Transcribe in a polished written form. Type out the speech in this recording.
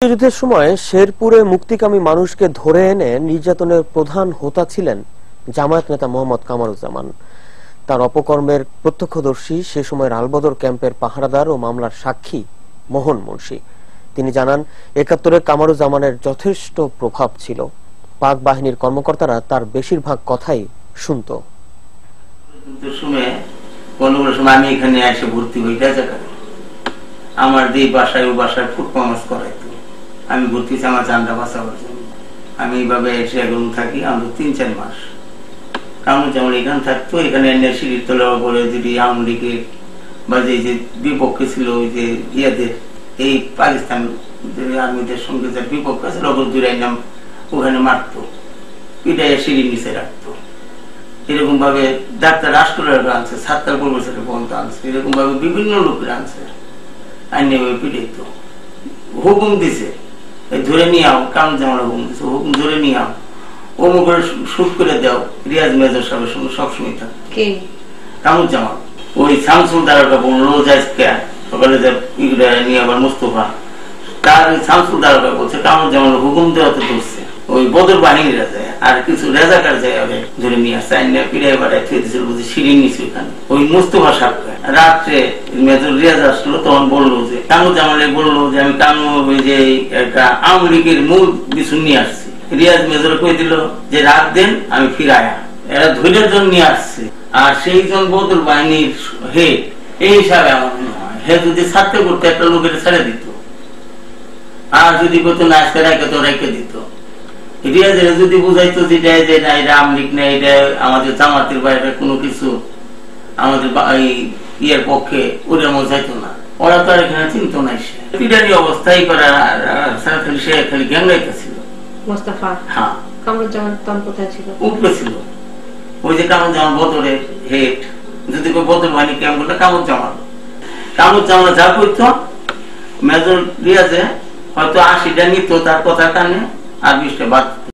যুদ্ধের সময় শেরপুরে মুক্তিকামী মানুষকে ধরে এনে নির্যাতনের প্রধান হোতা ছিলেন জামায়াত নেতা মোহাম্মদ কামারুজ্জামান। তার অপকর্মের প্রত্যক্ষদর্শী সে সময়ের আলবদর ক্যাম্পের পাহারাদার ও মামলার সাক্ষী মোহন মুন্সি। তিনি জানান, ৭১-এ কামারুজ্জামানের যথেষ্ট প্রভাব ছিল। পাক বাহিনীর কর্মকর্তারা তার বেশিরভাগ কথাই শুনত। আমি এখানে এসে ভর্তি হই, আমার যে বাসায় ও বাসায় ফুটপামাস করাইতো, আমি ভর্তি হয়েছি আমার জানটা বাঁচাবার জন্য। আমি এইভাবে এসে এখন থাকি আমরা ৩-৪ মাস। কারণ যেমন এখানে থাকতো, এখানে এনে সিঁড়ির তোলার পরে যদি আওয়ামী লীগের বা যে বিপক্ষে ছিল ওই যে ইয়াদের এই পাকিস্তান আর্মিদের সঙ্গে যার বিপক্ষে ছিল দূরে নাম ওখানে মারতো, পিটাইয়া সিঁড়ির নিচে রাখতো। এরকম ভাবে ডাক্তার রাষ্ট্রের আনছে, সাতটার প্রফেসরের পর্যন্ত আনছে, এরকম ভাবে বিভিন্ন লোকের আনছে, আইনে পিটাইত। হুকুম দিছে ধরে নিয়ে আও, কারণ যেমন হুকুম দিছে, হুকুম ধরে নিয়ে আও, অমুক করে শুট করে দাও। রিয়াজ মেজর সাহেবের সঙ্গে সবসময় থাকে কামুজ্জামান। ওই শামসুল দারোগা বললো সকালে নিয়ে আবার মুস্তফা, তার ওই শামসুল দারোগা বলছে কামুজ্জামান হুকুম দেওয়া তো ধরছে ওই বদর বাহিনীরা যায় আর কিছু রেজাকার যায় ধরে নিয়ে আসছে, আইনে পিড়াই বাড়ায় থুয়ে দিয়েছিল বুঝি সিঁড়ি নিচ্ছে ওখানে। ওই মুস্তফা সাহেবকে রাত্রে মেজর রিয়াজ আসলো, তখন বললো যে কামুজ্জামানে বললো যে আমি কামু ওই যে একটা আওয়ামী লীগের মূল কিছু নিয়ে আসছি। রিয়াজ মেজর কই দিল যে রাত দেন আমি ফিরায়া, এরা ধৈর্যের জন্য নিয়ে আসছে। আর সেই জন বদর বাহিনীর হেড, এই হিসাবে আমার মনে হয় হে যদি ছাড়তে করতে একটা লোকের ছেড়ে দিত, আর যদি করতো না আজকে রেখে তো রেখে দিত। রিয়াজের যদি বুঝাইতো যে না এটা আওয়ামী লীগ না, এটা আমাদের জামাতের বাইরে কোনো কিছু আমাদের ইয়ের পক্ষে, ওদের মনে যাইতো না। ওরা তো আর এখানে চিন্তা নাই, সে পিডারি অবস্থায় করা সে খালি জ্ঞান গাইতেছিল। হ্যাঁ, কামরুজ্জামান কোথায় ছিল? উপরে ছিল। ওই যে কামরুজ্জামান বদরের হেড, যদি বদর বাহিনী কেমন করলে কামরুজ্জামান যা করতো মেজর রিয়াজে হয়তো ৮০টা নিত তার কথা কানে, আর ২০টা বাদ।